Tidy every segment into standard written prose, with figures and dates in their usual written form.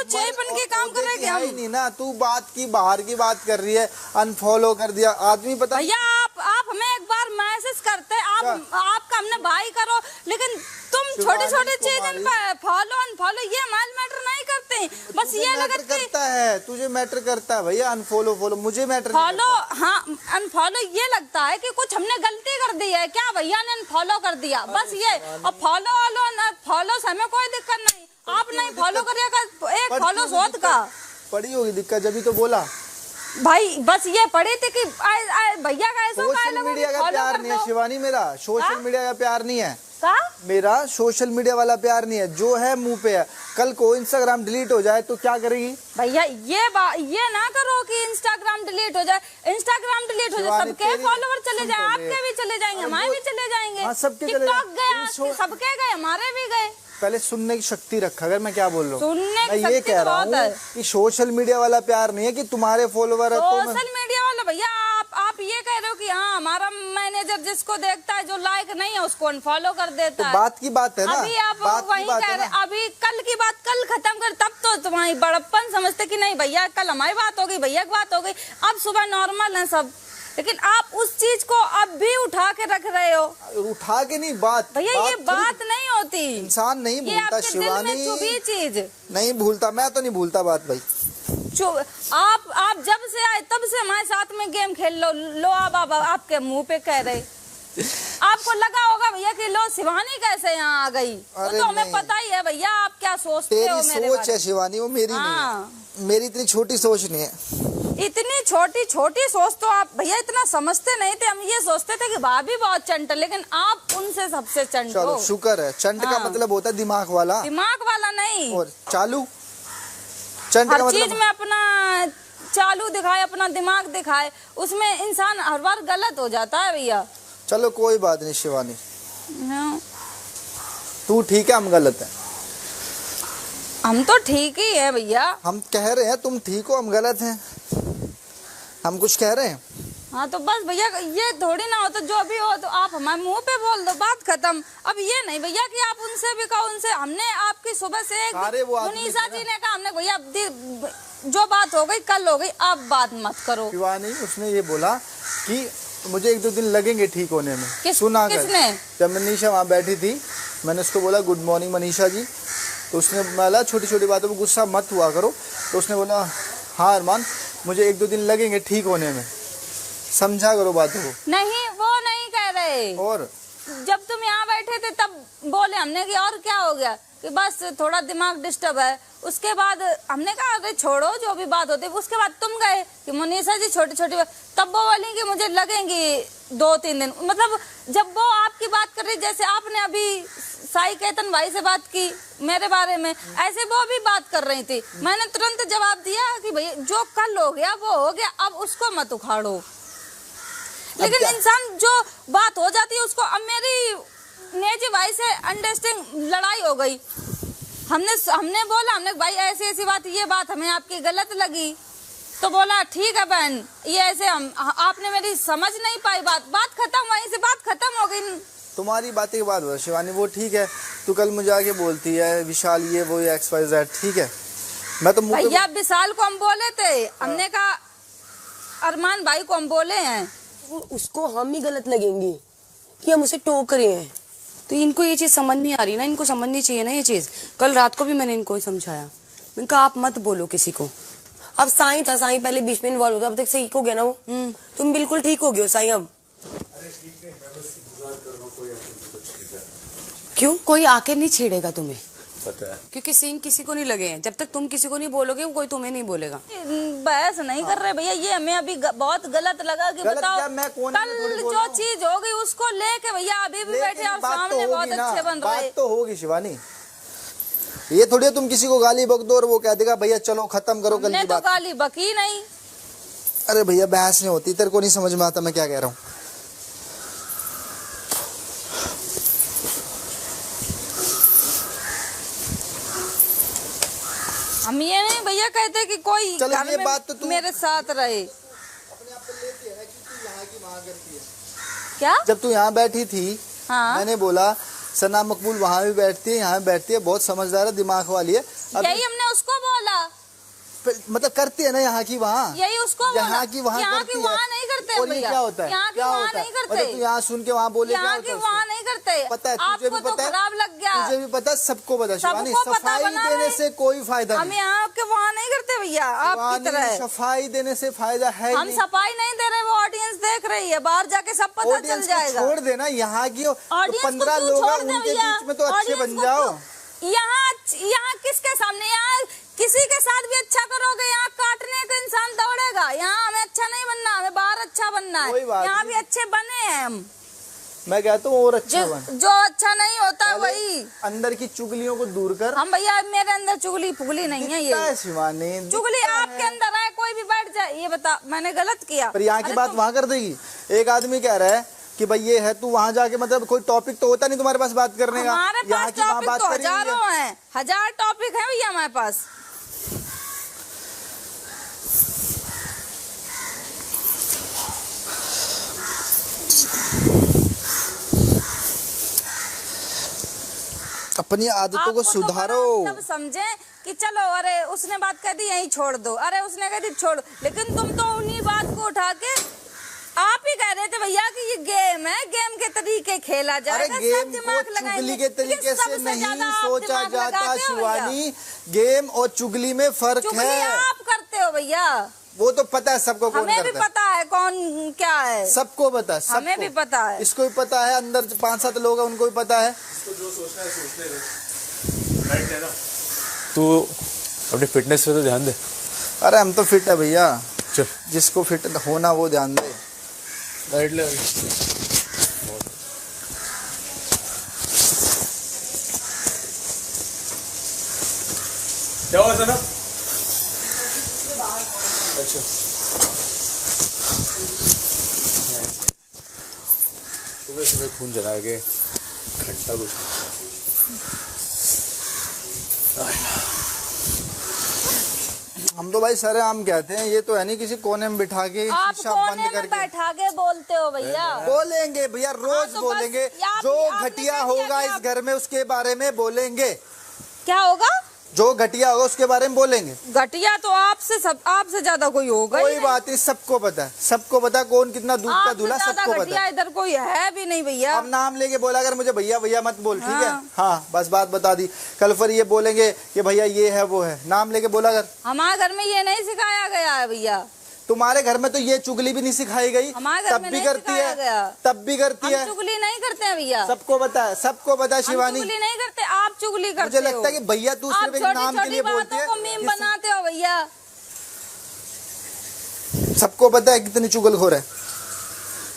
चेपन के काम कर रहे थे हम। नहीं ना, तू बात की बाहर की बात कर रही है, अनफॉलो कर दिया आदमी। पता भैया आप हमें एक बार मैसेज करते, आपका हमने भाई करो, लेकिन तुम छोटी छोटी चीजें फॉलो अनफॉलो ये हमारे मैटर नहीं करते। बस ये लगता है तुझे मैटर करता है भैया, अनफॉलो फॉलो मुझे मैटर फॉलो। हाँ अनफॉलो ये लगता है कि कुछ हमने गलती कर दी है क्या, भैया ने अनफॉलो कर दिया बस ये। और फॉलो से हमें कोई दिक्कत नहीं, आप नहीं फॉलो करिएगा, एक फॉलो सोच का पड़ी होगी दिक्कत, जब तो बोला भाई। बस ये पड़ी थी कि भैया का ऐसा सोशल मीडिया का प्यार नहीं है शिवानी, मेरा सोशल मीडिया का प्यार नहीं है, मेरा सोशल मीडिया वाला प्यार नहीं है, जो है मुंह पे है। कल को इंस्टाग्राम डिलीट हो जाए तो क्या करेगी भैया? ये ना करो कि इंस्टाग्राम डिलीट हो जाए, इंस्टाग्राम डिलीट हो जाए सबके फॉलोवर चले जाए, आपके भी चले जाएंगे, हमारे भी चले जाएंगे, सबके चले गए, सबके गए, हमारे भी गए। पहले सुनने की शक्ति रखा, अगर मैं क्या बोल रहा हूँ, मैं ये शक्ति कह रहा हूँ कि सोशल मीडिया वाला प्यार नहीं है कि तुम्हारे फॉलोवर है तो सोशल मीडिया वाला। भैया आप ये कह रहे हो कि हाँ हमारा मैनेजर जिसको देखता है जो लाइक नहीं है उसको अनफॉलो कर देता है। बात की बात है ना, अभी आप वही कह रहे, अभी कल की बात कल खत्म कर, तब तो तुम्हारी बड़प्पन समझते कि नहीं भैया कल हमारी बात हो गई, भैया की बात हो गई, अब सुबह नॉर्मल है सब। लेकिन आप उस चीज को अब भी उठा के रख रहे हो। उठा के नहीं, बात भैया ये बात नहीं होती, इंसान नहीं भूलता शिवानी, चीज नहीं भूलता, मैं तो नहीं भूलता बात भाई। आप जब से आए तब से हमारे साथ में गेम खेल लो अब आपके मुंह पे कह रहे, आपको लगा होगा भैया कि लो शिवानी कैसे यहाँ आ गई, तो हमें पता ही है भैया आप क्या सोचते हो। तेरी सोच है शिवानी, वो मेरी नहीं है, मेरी इतनी छोटी सोच नहीं है। इतनी छोटी सोच तो आप भैया इतना समझते नहीं थे, हम ये सोचते थे कि भाभी बहुत चंट, लेकिन आप उनसे सबसे चंट हो। शुक्र है, चंट का मतलब होता है दिमाग वाला नहीं, और चालू। चंट हर का मतलब चीज में अपना चालू दिखाए, अपना दिमाग दिखाए, उसमें इंसान हर बार गलत हो जाता है भैया। चलो कोई बात नहीं शिवानी, तू ठीक है हम गलत है। हम तो ठीक ही है भैया, हम कह रहे हैं तुम ठीक हो हम गलत हैं, हम कुछ कह रहे हैं। हाँ तो बस भैया ये थोड़ी ना हो, तो जो भी हो तो आप हमारे मुंह पे बोल दो, बात खत्म। अब ये नहीं भैया कि आप उनसे भी कहो, उनसे हमने आपकी सुबह से मुनीसा जी ने कहा, हमने भैया जो बात हो गई कल हो गई, अब बात मत करो। शिवानी उसने ये बोला कि मुझे 1-2 दिन लगेंगे ठीक होने में। सुना किसने? जब मनीषा वहाँ बैठी थी, मैंने उसको बोला गुड मॉर्निंग मनीषा जी, तो उसने बोला छोटी छोटी बातों पर गुस्सा मत हुआ करो, तो उसने बोला हाँ अरमान मुझे 1-2 दिन लगेंगे ठीक होने में, समझा करो बातों को। नहीं वो नहीं कह रहे, और जब तुम यहाँ बैठे थे तब बोले हमने कि और क्या हो गया, कि बस थोड़ा दिमाग डिस्टर्ब है। उसके बाद हमने कहा अरे छोड़ो जो भी बात होती है। उसके बाद तुम गए कि मुनीसा जी छोटी छोटी बात, तब वो बोली कि मुझे लगेंगी 2-3 दिन। मतलब जब वो आपकी बात कर रही, जैसे आपने अभी साई केतन भाई से बात की मेरे बारे में, ऐसे वो भी बात कर रही थी। मैंने तुरंत जवाब दिया कि भैया जो कल हो गया वो हो गया, अब उसको मत उखाड़ो। लेकिन इंसान जो बात हो जाती है उसको, अब मेरी नेजी भाई से अंडरस्टैंडिंग लड़ाई हो गई, हमने बोला हमने भाई ऐसी बात, ये बात हमें आपकी गलत लगी, तो बोला ठीक है बहन ये ऐसे आपने मेरी समझ नहीं पाई, बात खत्म, वहीं से बात खत्म हो गई। तुम्हारी बातें के बाद हो शिवानी वो ठीक है, तू कल मुझे आके बोलती है विशाल ये वो XYZ, ठीक है। मैं तो भैया विशाल को हम बोले थे, हमने कहा अरमान भाई को हम बोले हैं, उसको हम ही गलत लगेंगे कि हम उसे टोक रहे हैं। तो इनको ये चीज समझ नहीं आ रही ना, इनको समझनी चाहिए ना ये चीज। कल रात को भी मैंने इनको समझाया, मैंने कहा आप मत बोलो किसी को। अब साईं था, साईं पहले बीच में इन्वॉल्व होता, अब तक ठीक हो गया ना वो। तुम बिल्कुल ठीक हो गए हो साईं अब। क्यों? कोई आके नहीं छेड़ेगा तुम्हें, पता है, क्योंकि सीन किसी को नहीं लगे हैं। जब तक तुम किसी को नहीं बोलोगे कोई तुम्हें नहीं बोलेगा। बहस नहीं कर रहे भैया, ये हमें अभी बहुत गलत लगा कि बताओ कल जो चीज हो गई उसको लेके भैया अभी भी बैठे और सामने बहुत अच्छे बन रहे। बात तो होगी शिवानी, ये थोड़ी तुम किसी को गाली बक दो और वो कह देगा भैया चलो खत्म करो कल की बात। तो गाली बकी नहीं। अरे भैया बहस नहीं होती, तेरे को नहीं समझ में आता मैं क्या कह रहा हूँ। हम ये नहीं भैया कहते कि कोई घर ये बात तो मेरे साथ रहे। अपने आप पे लेती है कि तू यहाँ की वहाँ करती है। क्या? जब तू यहाँ बैठी थी, हाँ? मैंने बोला सना मकबूल वहाँ भी बैठती है, यहाँ भी बैठती है, बहुत समझदार है, दिमाग वाली है। यही हमने उसको बोला, मतलब करती है ना यहाँ की वहाँ, यही उसको यहाँ की वहाँ करती है। वहाँ नहीं करते और ये भैया, क्या होता है, यहाँ की क्या वहाँ होता है, नहीं करते, मतलब तू यहाँ सुन के वहाँ बोले, यहाँ की वहाँ नहीं करते। पता है, तुझे भी आपको तो पता है, खराब लग गया, तुझे भी पता है, सबको पता है शिवानी, सबको पता सफाई बना देने रहे। से कोई फायदा हम नहीं, यहाँ के वहाँ नहीं करते भैया, आपकी तरह। सफाई देने से फायदा है हम सफाई नहीं दे रहे, वो ऑडियंस देख रही है, बाहर जाके सब पता चल जाएगा। छोड़ देना यहाँ की, ऑडियंस को 15 क्यों लोग छोड़ हैं, दे उनके भैया? बीच में तो अच्छे ऑडियंस बन को जाओ। क्यों? यहाँ किसके सामने, यहाँ किसी के साथ भी अच्छा करोगे, यहाँ काटने का इंसान दौड़ेगा। यहाँ हमें अच्छा नहीं बनना, हमें बाहर अच्छा बनना है, यहाँ भी अच्छे बने हैं हम। मैं कहता हूँ और अच्छा बन, जो अच्छा नहीं होता वही अंदर की चुगलियों को दूर कर। हम भैया, मेरे अंदर चुगली फुगली नहीं है, ये शिवानी चुगली आपके अंदर है, कोई भी बैठ जाए, ये बता मैंने गलत किया। पर यहाँ की बात वहाँ कर देगी। एक आदमी कह रहा है कि भाई ये है, तू वहाँ जाके मतलब कोई टॉपिक तो होता नहीं तुम्हारे पास बात करने का, हमारे पास टॉपिक तो हजारों हैं, 1000 टॉपिक है भैया हमारे पास। अपनी आदतों को सुधारो। सब समझे कि चलो, अरे उसने बात कह दी यही छोड़ दो, अरे उसने कह दी छोड़, लेकिन तुम तो उन्हीं बात को उठा के आप ही कह रहे थे भैया कि ये गेम है, गेम के तरीके खेला जाएगा। अरे गेम को चुगली के तरीके से नहीं सोचा जाता शिवानी, गेम और चुगली में फर्क है। आप करते हो भैया, वो तो पता है सबको, कौन हमें भी पता है कौन क्या है, सबको पता है, हमें भी पता है, इसको भी पता है, अंदर 5-7 लोग हैं उनको भी पता है। जो सोचना है सोचने दे, राइट है ना। तू अपनी फिटनेस पे तो ध्यान दे। अरे हम तो फिट है भैया, चल जिसको फिट होना वो ध्यान दे। राइट ले। क्या हुआ सना? अच्छा सुबह सुबह खून जला के घंटा कुछ। हम तो भाई सरेआम कहते हैं, ये तो है नहीं किसी कोने में बिठा के आप शीशा कोने बंद में करके बैठा के बोलते हो भैया। बोलेंगे भैया, रोज तो बोलेंगे, बस आप- जो आपने घटिया कह दिया होगा कि इस आप- घर में उसके बारे में बोलेंगे, क्या होगा? जो घटिया होगा उसके बारे में बोलेंगे। घटिया तो आपसे ज्यादा कोई होगा कोई बात नहीं, सबको पता है, सबको पता है कौन कितना दूध का दूल्हा, सबको पता घटिया है। इधर कोई है भी नहीं भैया। अब नाम लेके बोला अगर मुझे भैया भैया मत बोल, ठीक है? हाँ। हाँ बस बात बता दी। कल फिर ये बोलेंगे कि भैया ये है वो है, नाम लेके बोला अगर। हमारे घर में ये नहीं सिखाया गया है भैया। तुम्हारे घर में तो ये चुगली भी नहीं सिखाई गई, हमारे घर तब में भी नहीं करती सिखाया है, गया। तब भी करती हम है। चुगली नहीं करते हैं भैया, सबको पता है, सबको पता है हम शिवानी। चुगली नहीं करते, आप चुगली करते मुझे लगता है कि भैया तू आप सिर्फ एक छोटी नाम के लिए छोटी बोलती बातों को है। मीम बनाते हो भैया। सबको पता है कितनी चुगलखोर है।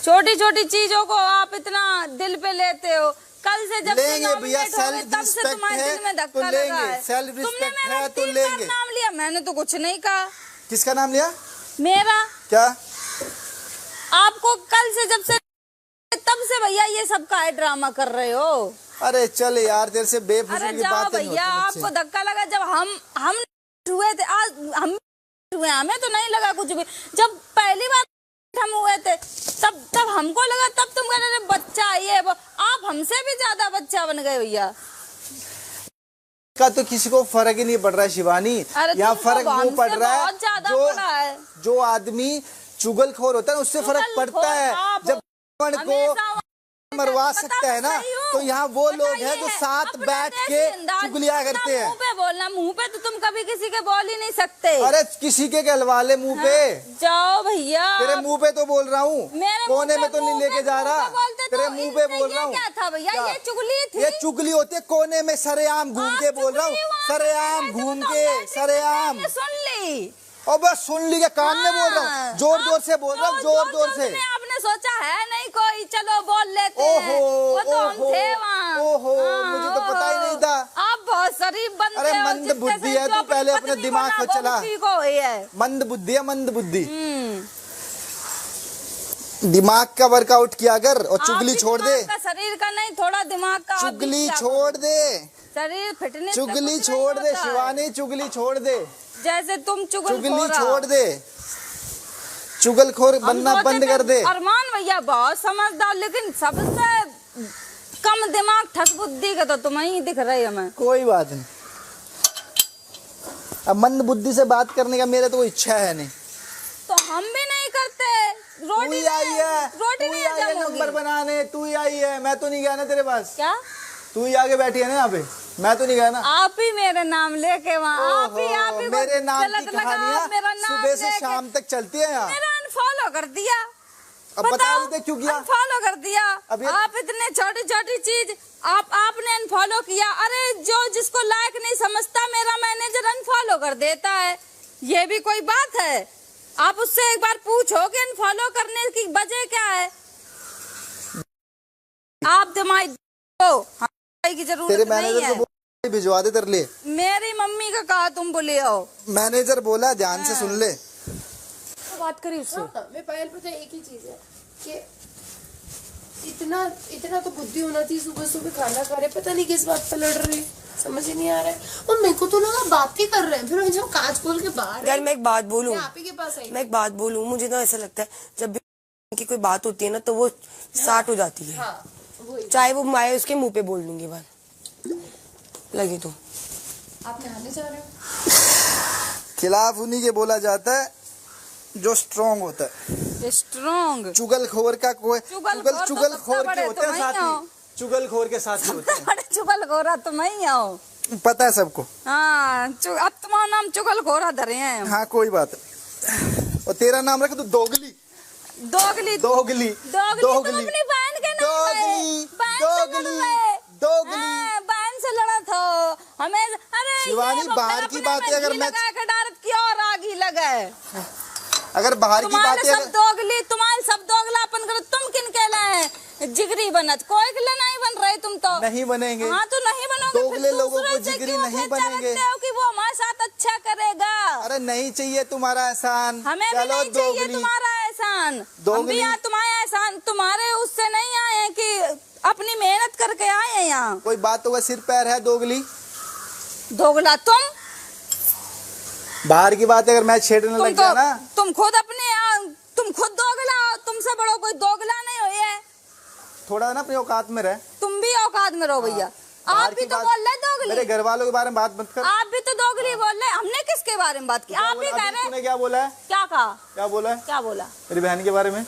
छोटी छोटी चीजों को आप इतना दिल पे लेते हो। कल से जब से लेंगे भैया, nominate हो गए, सेल्फ तब से रिस्पेक्ट तुम्हारे है दिल में तो धक्का लेंगे, लगा है। सेल्फ तुमने रिस्पेक्ट मेरा है तो 3 बार लेंगे। नाम लिया, मैंने तो कुछ नहीं कहा। किसका नाम लिया? मेरा क्या? आपको कल से जब से तब से भैया ये सब का है ड्रामा कर रहे हो। अरे चल यार, तेरे से बेफिजूल अरे की जाओ बातें नहीं भैया, होती आपको मुझसे। धक्का लगा जब हम हुए थे, आज हम हुए, हमें तो नहीं लगा कुछ भी। जब पहली बार हम हुए थे तब हमको लगा, तब तुम कह रहे बच्चा ये वो। आप हमसे भी ज्यादा बच्चा बन गए भैया। का तो किसी को फर्क ही नहीं पड़ रहा है शिवानी। यहाँ फर्क वो पड़ रहा है बहुत ज्यादा पड़ा है। जो आदमी चुगलखोर होता है उससे फर्क पड़ता है। जब को मरवा सकता है ना, तो यहाँ वो लोग हैं जो साथ बैठ के चुगलियां करते हैं। मुंह पे बोलना, मुंह पे तो तुम कभी किसी के बोल ही नहीं सकते। अरे किसी के कहलवा ले मुंह पे। जाओ भैया, तेरे मुंह पे तो बोल रहा हूँ, कोने में तो नहीं लेके जा रहा, तेरे मुंह पे बोल रहा हूँ। क्या था भैया? ये चुगली थी। ये चुगली होती है, कोने में सरेआम घूम के बोल रहा हूँ, सरेआम घूम के, सरेआम। सुन ली और बस सुन ली, कान में बोल रहा हूँ, जोर जोर से बोल रहा हूँ, जोर जोर से। आपने सोचा है नहीं कोई, चलो बोल लेते हैं। ओहो वो तो हम थे वहाँ। ओहो, मुझे तो पता ही नहीं था। आप बहुत शरीफ बनते अरे हो, मंद जिससे बुद्धि से है, जो तू अपनी पहले अपने पत्नी दिमाग को पे चला। ना, को है मंद बुद्धि है, मंद बुद्धि। दिमाग का वर्कआउट किया कर और चुगली छोड़ दे। शरीर का नहीं, थोड़ा दिमाग का। आप भी चुगली क्या छोड़ दे, शरीर फिटनेस, चुगली छोड़ दे शिवानी, चुगली छोड़ दे, जैसे तुम चुगली छोड़ दे, चुगलखोर बनना बंद कर दे। अरमान भैया बहुत समझदार, लेकिन सबसे कम दिमाग ठस बुद्धि का तो तुम ही दिख रही हमें। कोई बात नहीं, अब मंद बुद्धि से बात करने का मेरा तो कोई इच्छा है नहीं। तो हम भी नहीं करते। तू ही आई है, रोटी तू ही नहीं आई है जमोगी। नंबर बनाने, तू ही आई है, मैं तो नहीं गया ना तेरे पास। क्या तू ही आगे बैठी है ना यहाँ पे, मैं तो नहीं गया ना। आप ही मेरे नाम लेके वहाँ आप ही ओहो, मेरे नाम की गलत लगा, कहानियाँ मेरा नाम सुबह से लेके शाम तक चलती है यहाँ। मेरा अनफॉलो कर दिया। अब बता रही थे क्यों किया? अनफॉलो कर दिया। अब ये- आप इतने छोटी छोटी चीज आपने अनफॉलो किया। अरे जो जिसको लायक नहीं समझता मेरा मैनेजर अनफॉलो कर देता है, ये भी कोई बात है? आप उससे एक बार पूछो कि अनफॉलो करने की वजह क्या है। आप दिमाग की जरूरत तेरे नहीं मैनेजर है। को बोल भिजवा दे तेरे लिए। मेरी मम्मी का कहा तुम बोले हो। मैनेजर बोला, ध्यान से सुन ले। बात करी उससे। हाँ, मैं पायल पता है एक ही चीज है कि इतना इतना तो बुद्धि होना चाहिए। सुबह सुबह खाना खा रहे, पता नहीं किस बात पर लड़ रहे, समझ ही नहीं आ रहा है। और मेरे को तो लगा बात ही कर रहे हैं, फिर जब कांच खोल के बाहर यार मैं एक बात बोलूं, मैं आप ही के पास आई। मैं एक बात बोलूं, मुझे ना ऐसा लगता है जब भी की कोई बात होती है ना तो वो साट हो जाती है। हाँ वही। चाहे वो मैं उसके मुंह पे बोल दूंगी बात लगे तो। आप नहाने जा रहे हो? खिलाफ उन्हीं के बोला जाता है जो स्ट्रॉन्ग होता है। स्ट्रॉन्ग चुगलखोर का कोई चुगलखोर तो चुगलखोर सबसे के बड़े होते हैं तुम ही हो। साथी, चुगलखोर के साथी होते हैं। बड़े चुगल खोरा तुम ही हो। पता है सबको। हाँ अब तुम्हारा नाम चुगल खोरा धरे हैं। हाँ कोई बात नहीं। और तेरा नाम रख, तू दोगली दोगली दोगली तुम अपनी बहन के नाम दोगली दोगली। बहन से लड़ा था हमें। अरे शिवानी, ये बाहर की बातें अगर मैं डारत की और आगी लगे। अगर बाहर की तुम्हारे बातें सब दोगली, तुम्हारे सब दोगलापन करो। तुम किन कहलाए जिगरी बनत, कोई के लिए नहीं बन रहे तुम तो। नहीं बनेंगे। हाँ तो नहीं बनोगे। दोगले फिर लोगों दूसरे को से जिगरी क्यों नहीं अपेक्षा बनेंगे। रखते हो कि वो हमारे साथ अच्छा करेगा। अरे नहीं चाहिए तुम्हारा एहसान। हमें भी चलो नहीं चाहिए दोगली। तुम्हारा एहसान। हम दोगली। भी यहाँ तुम्हारा एहसान तुम्हारे उससे नहीं आए हैं कि अपनी मेहनत करके आए हैं यहाँ। कोई बात तो सिर पैर है दोगली। दोगला बाहर की बात अगर मैं छेड़ने लग गया ना, तुम खुद दोगला हो। तुमसे बड़ो कोई दोगला नहीं हो। ये थोड़ा ना अपनी औकात में रह। तुम भी औकात में रहो भैया। बाहर आप भी की तो बात- बोल रहे दोगली। मेरे घर वालों के बारे में बात मत कर। आप भी तो दोगली बोल रहे। हमने किसके बारे में बात की? आप भी अभी कह रहे। तूने क्या बोला है? क्या कहा? क्या बोला है क्या बोला? मेरी बहन के बारे में?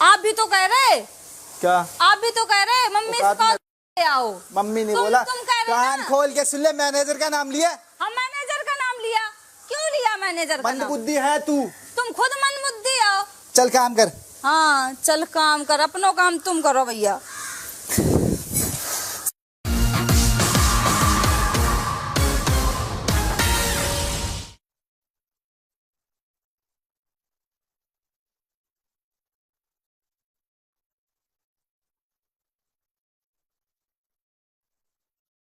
आप भी तो कह रहे। क्या आप भी तो कह रहे मम्मी औकात से में- कॉल आओ। मम्मी ने तुम बोला? कह रहे कान ना। खोल के सुन ले, मैनेजर का नाम लिया। हम मैनेजर का नाम लिया। क्यों लिया मैनेजर का मंद नाम? बुद्धि है तू। तुम खुद मन बुद्धि हो। चल काम कर। हाँ चल काम कर, अपनो काम तुम करो भैया।